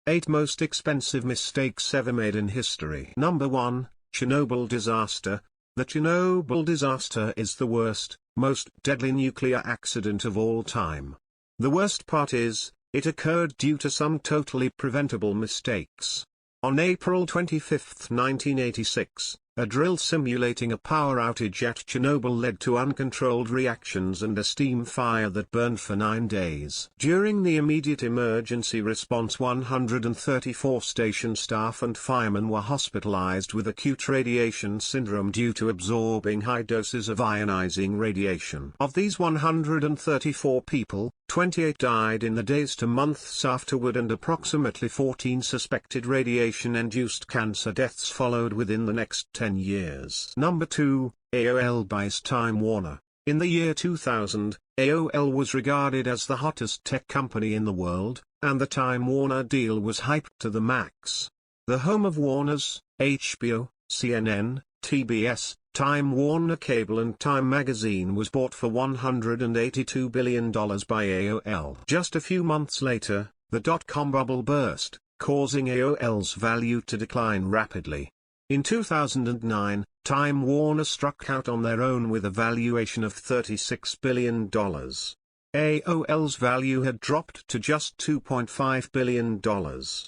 8 Most Expensive Mistakes Ever Made in History. Number 1, Chernobyl Disaster. The Chernobyl disaster is the worst, most deadly nuclear accident of all time. The worst part is, it occurred due to some totally preventable mistakes. On April 25, 1986, a drill simulating a power outage at Chernobyl led to uncontrolled reactions and a steam fire that burned for 9 days. During the immediate emergency response, 134 station staff and firemen were hospitalized with acute radiation syndrome due to absorbing high doses of ionizing radiation. Of these 134 people, 28 died in the days to months afterward, and approximately 14 suspected radiation-induced cancer deaths followed within the next 10 years. Number 2, AOL buys Time Warner. In the year 2000, AOL was regarded as the hottest tech company in the world, and the Time Warner deal was hyped to the max. The home of Warner's, HBO, CNN, TBS, Time Warner Cable and Time Magazine was bought for $182 billion by AOL. Just a few months later, the dot-com bubble burst, causing AOL's value to decline rapidly. In 2009, Time Warner struck out on their own with a valuation of $36 billion. AOL's value had dropped to just $2.5 billion.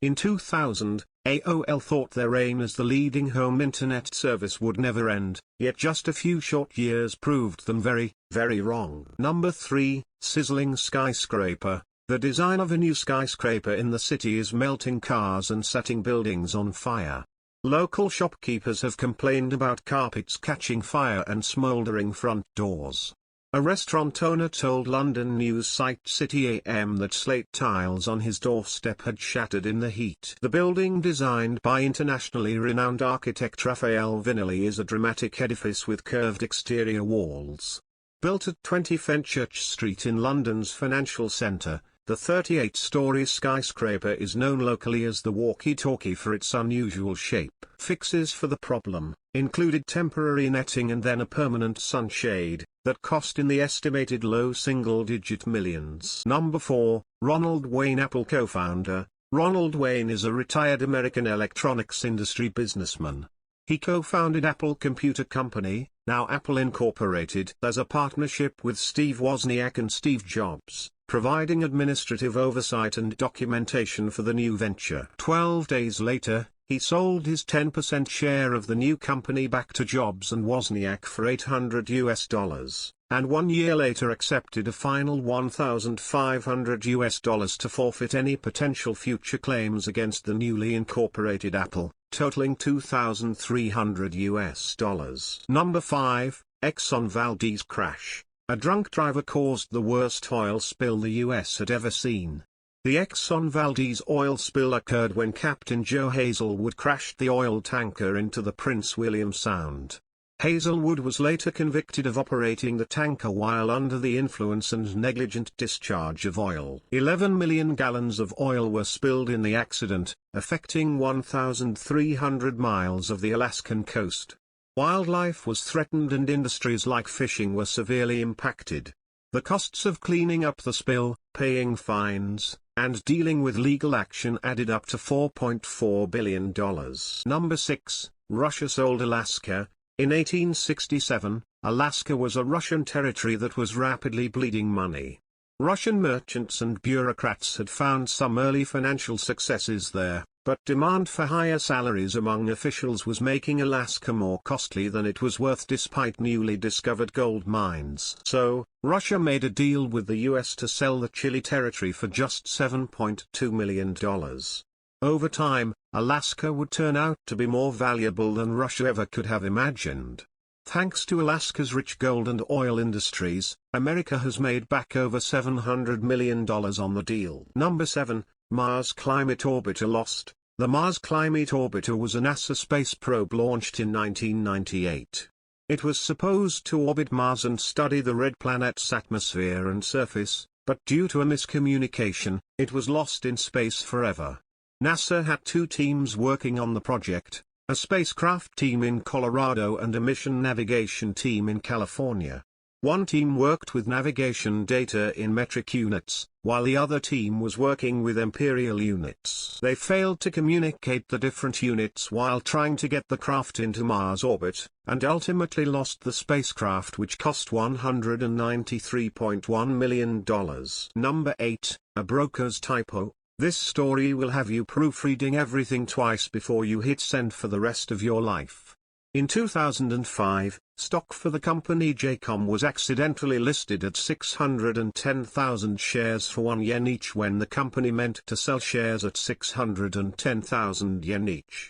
In 2000, AOL thought their reign as the leading home internet service would never end, yet just a few short years proved them very, very wrong. Number 3, Sizzling Skyscraper. The design of a new skyscraper in the city is melting cars and setting buildings on fire. Local shopkeepers have complained about carpets catching fire and smoldering front doors. A restaurant owner told London news site City AM that slate tiles on his doorstep had shattered in the heat. The building, designed by internationally renowned architect Raphael Viñoly, is a dramatic edifice with curved exterior walls. Built at 20 Fenchurch Street in London's financial centre, the 38-storey skyscraper is known locally as the walkie-talkie for its unusual shape. Fixes for the problem included temporary netting and then a permanent sunshade, that cost in the estimated low single-digit millions. Number 4, Ronald Wayne Apple co-founder. Ronald Wayne is a retired American electronics industry businessman. He co-founded Apple Computer Company, now Apple Incorporated, as a partnership with Steve Wozniak and Steve Jobs, providing administrative oversight and documentation for the new venture. 12 days later, he sold his 10% share of the new company back to Jobs and Wozniak for $800, and 1 year later accepted a final $1,500 to forfeit any potential future claims against the newly incorporated Apple, totaling $2,300. Number 5, Exxon Valdez crash. A drunk driver caused the worst oil spill the U.S. had ever seen. The Exxon Valdez oil spill occurred when Captain Joe Hazelwood crashed the oil tanker into the Prince William Sound. Hazelwood was later convicted of operating the tanker while under the influence and negligent discharge of oil. 11 million gallons of oil were spilled in the accident, affecting 1,300 miles of the Alaskan coast. Wildlife was threatened and industries like fishing were severely impacted. The costs of cleaning up the spill, paying fines, and dealing with legal action added up to $4.4 billion. Number 6, Russia sold Alaska. In 1867, Alaska was a Russian territory that was rapidly bleeding money. Russian merchants and bureaucrats had found some early financial successes there, but demand for higher salaries among officials was making Alaska more costly than it was worth despite newly discovered gold mines. So, Russia made a deal with the US to sell the Chile territory for just $7.2 million. Over time, Alaska would turn out to be more valuable than Russia ever could have imagined. Thanks to Alaska's rich gold and oil industries, America has made back over $700 million on the deal. Number 7, Mars Climate Orbiter lost. The Mars Climate Orbiter was a NASA space probe launched in 1998. It was supposed to orbit Mars and study the red planet's atmosphere and surface, but due to a miscommunication, it was lost in space forever. NASA had 2 teams working on the project, a spacecraft team in Colorado and a mission navigation team in California. One team worked with navigation data in metric units, while the other team was working with Imperial units. They failed to communicate the different units while trying to get the craft into Mars orbit, and ultimately lost the spacecraft, which cost $193.1 million. Number 8, a broker's typo. This story will have you proofreading everything twice before you hit send for the rest of your life. In 2005, stock for the company JCOM was accidentally listed at 610,000 shares for 1 yen each when the company meant to sell shares at 610,000 yen each.